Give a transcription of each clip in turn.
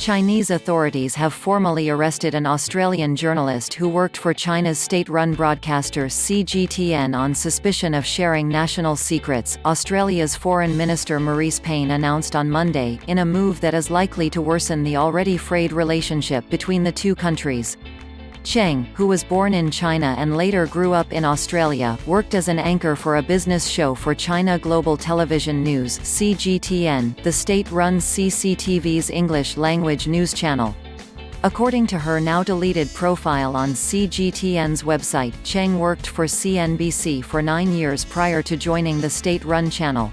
Chinese authorities have formally arrested an Australian journalist who worked for China's state-run broadcaster CGTN on suspicion of sharing national secrets, Australia's Foreign Minister Marise Payne announced on Monday, in a move that is likely to worsen the already frayed relationship between the two countries. Cheng, who was born in China and later grew up in Australia, worked as an anchor for a business show for China Global Television News (CGTN), the state-run CCTV's English-language news channel. According to her now-deleted profile on CGTN's website, Cheng worked for CNBC for 9 years prior to joining the state-run channel.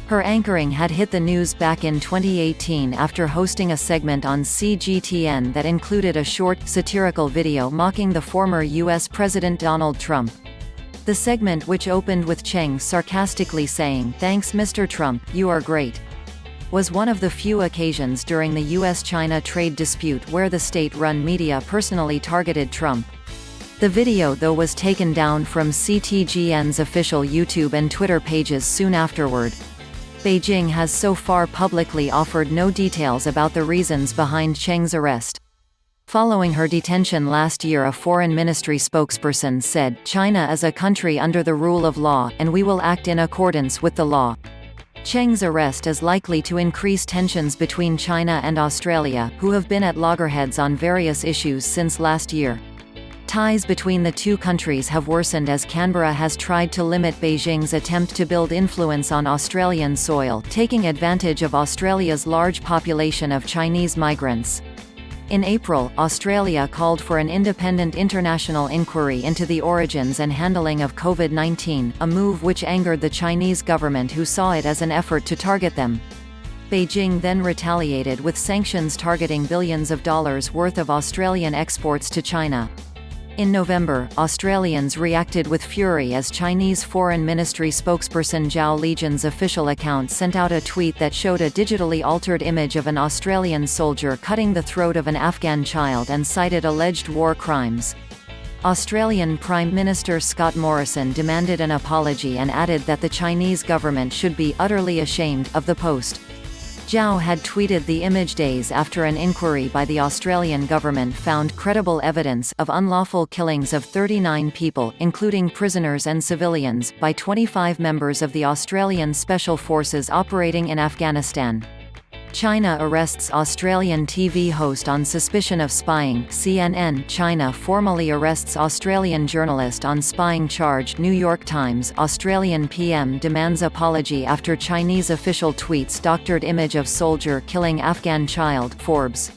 Her anchoring had hit the news back in 2018 after hosting a segment on CGTN that included a short, satirical video mocking the former U.S. President Donald Trump. The segment, which opened with Cheng sarcastically saying, "Thanks Mr. Trump, you are great," was one of the few occasions during the U.S.-China trade dispute where the state-run media personally targeted Trump. The video though was taken down from CTGN's official YouTube and Twitter pages soon afterward. Beijing has so far publicly offered no details about the reasons behind Cheng's arrest. Following her detention last year, a foreign ministry spokesperson said, "China is a country under the rule of law, and we will act in accordance with the law." Cheng's arrest is likely to increase tensions between China and Australia, who have been at loggerheads on various issues since last year. Ties between the two countries have worsened as Canberra has tried to limit Beijing's attempt to build influence on Australian soil, taking advantage of Australia's large population of Chinese migrants. In April, Australia called for an independent international inquiry into the origins and handling of COVID-19, a move which angered the Chinese government, who saw it as an effort to target them. Beijing then retaliated with sanctions targeting billions of dollars worth of Australian exports to China. In November, Australians reacted with fury as Chinese Foreign Ministry spokesperson Zhao Lijian's official account sent out a tweet that showed a digitally altered image of an Australian soldier cutting the throat of an Afghan child and cited alleged war crimes. Australian Prime Minister Scott Morrison demanded an apology and added that the Chinese government should be utterly ashamed of the post. Zhao had tweeted the image days after an inquiry by the Australian government found credible evidence of unlawful killings of 39 people, including prisoners and civilians, by 25 members of the Australian Special Forces operating in Afghanistan. China arrests Australian TV host on suspicion of spying. CNN. China formally arrests Australian journalist on spying charge. New York Times. Australian PM demands apology after Chinese official tweets doctored image of soldier killing Afghan child. Forbes.